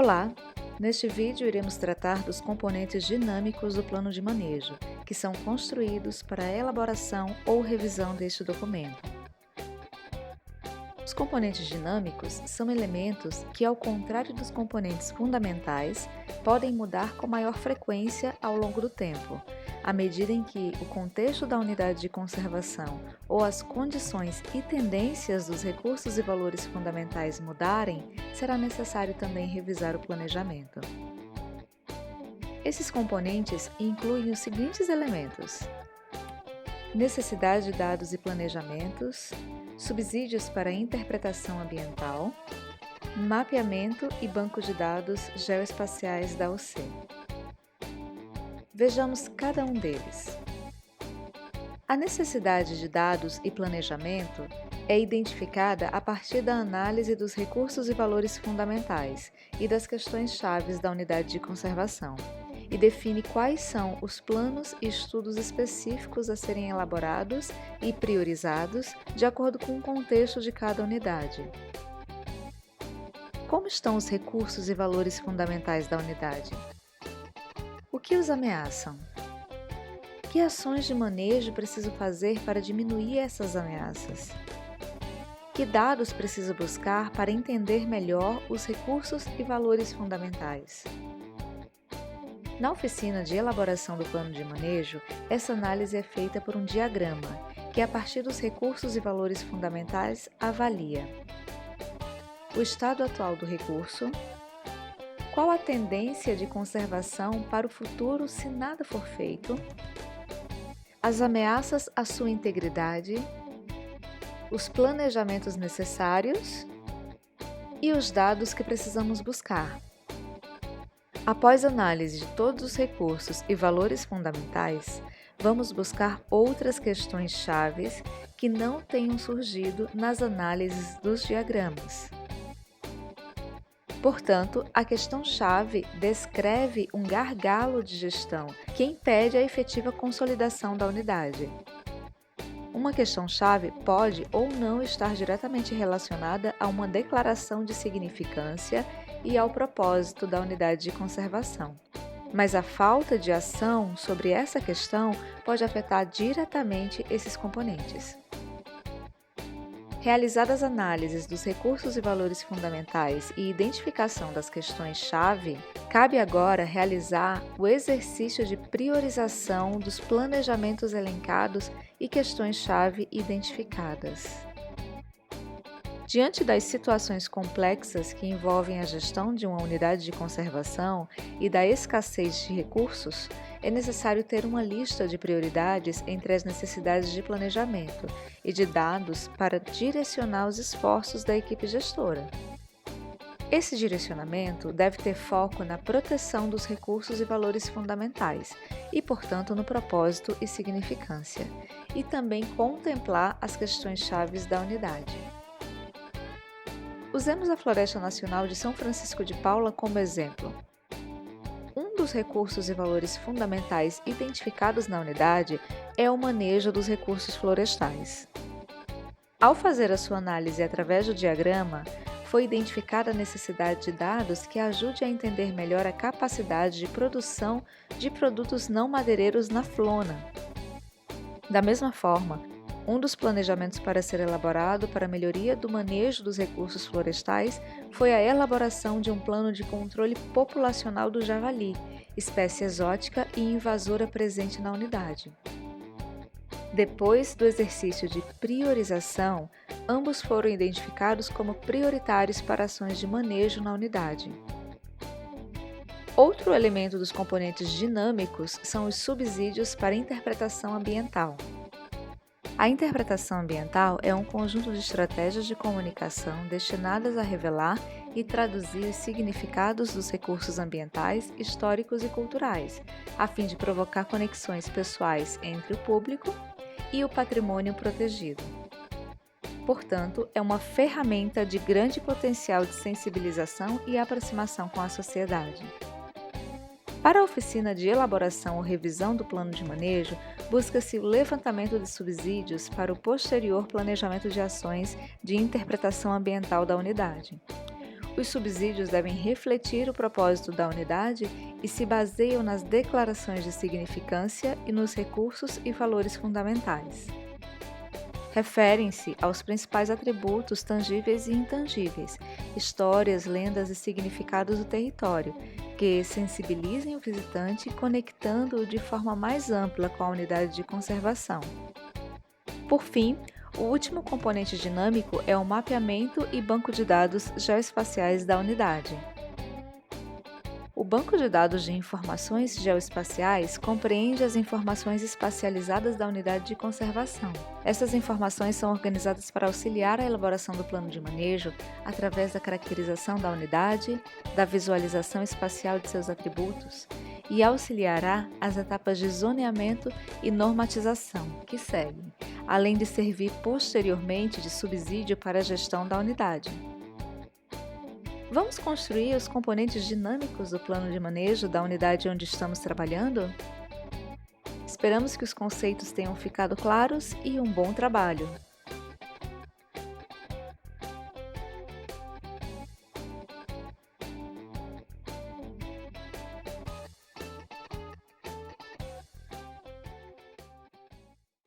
Olá! Neste vídeo iremos tratar dos componentes dinâmicos do plano de manejo, que são construídos para a elaboração ou revisão deste documento. Os componentes dinâmicos são elementos que, ao contrário dos componentes fundamentais, podem mudar com maior frequência ao longo do tempo. À medida em que o contexto da unidade de conservação ou as condições e tendências dos recursos e valores fundamentais mudarem, será necessário também revisar o planejamento. Esses componentes incluem os seguintes elementos: necessidade de dados e planejamentos, subsídios para interpretação ambiental, mapeamento e banco de dados geoespaciais da OC. Vejamos cada um deles. A necessidade de dados e planejamento é identificada a partir da análise dos recursos e valores fundamentais e das questões-chave da unidade de conservação, e define quais são os planos e estudos específicos a serem elaborados e priorizados de acordo com o contexto de cada unidade. Como estão os recursos e valores fundamentais da unidade? O que os ameaçam? Que ações de manejo preciso fazer para diminuir essas ameaças? Que dados preciso buscar para entender melhor os recursos e valores fundamentais? Na oficina de elaboração do plano de manejo, essa análise é feita por um diagrama, que a partir dos recursos e valores fundamentais avalia o estado atual do recurso, qual a tendência de conservação para o futuro se nada for feito, as ameaças à sua integridade, os planejamentos necessários e os dados que precisamos buscar. Após análise de todos os recursos e valores fundamentais, vamos buscar outras questões chaves que não tenham surgido nas análises dos diagramas. Portanto, a questão-chave descreve um gargalo de gestão que impede a efetiva consolidação da unidade. Uma questão-chave pode ou não estar diretamente relacionada a uma declaração de significância e ao propósito da unidade de conservação, mas a falta de ação sobre essa questão pode afetar diretamente esses componentes. Realizadas análises dos recursos e valores fundamentais e identificação das questões-chave, cabe agora realizar o exercício de priorização dos planejamentos elencados e questões-chave identificadas. Diante das situações complexas que envolvem a gestão de uma unidade de conservação e da escassez de recursos, é necessário ter uma lista de prioridades entre as necessidades de planejamento e de dados para direcionar os esforços da equipe gestora. Esse direcionamento deve ter foco na proteção dos recursos e valores fundamentais e, portanto, no propósito e significância, e também contemplar as questões-chave da unidade. Usemos a Floresta Nacional de São Francisco de Paula como exemplo. Um dos recursos e valores fundamentais identificados na unidade é o manejo dos recursos florestais. Ao fazer a sua análise através do diagrama, foi identificada a necessidade de dados que ajude a entender melhor a capacidade de produção de produtos não madeireiros na Flona. Da mesma forma, um dos planejamentos para ser elaborado para a melhoria do manejo dos recursos florestais foi a elaboração de um plano de controle populacional do javali, espécie exótica e invasora presente na unidade. Depois do exercício de priorização, ambos foram identificados como prioritários para ações de manejo na unidade. Outro elemento dos componentes dinâmicos são os subsídios para interpretação ambiental. A interpretação ambiental é um conjunto de estratégias de comunicação destinadas a revelar e traduzir os significados dos recursos ambientais, históricos e culturais, a fim de provocar conexões pessoais entre o público e o patrimônio protegido. Portanto, é uma ferramenta de grande potencial de sensibilização e aproximação com a sociedade. Para a oficina de elaboração ou revisão do plano de manejo, busca-se o levantamento de subsídios para o posterior planejamento de ações de interpretação ambiental da unidade. Os subsídios devem refletir o propósito da unidade e se baseiam nas declarações de significância e nos recursos e valores fundamentais. Referem-se aos principais atributos tangíveis e intangíveis, histórias, lendas e significados do território, que sensibilizem o visitante, conectando-o de forma mais ampla com a unidade de conservação. Por fim, o último componente dinâmico é o mapeamento e banco de dados geoespaciais da unidade. O banco de dados de informações geoespaciais compreende as informações espacializadas da unidade de conservação. Essas informações são organizadas para auxiliar a elaboração do plano de manejo através da caracterização da unidade, da visualização espacial de seus atributos e auxiliará as etapas de zoneamento e normatização que seguem, além de servir posteriormente de subsídio para a gestão da unidade. Vamos construir os componentes dinâmicos do plano de manejo da unidade onde estamos trabalhando? Esperamos que os conceitos tenham ficado claros e um bom trabalho!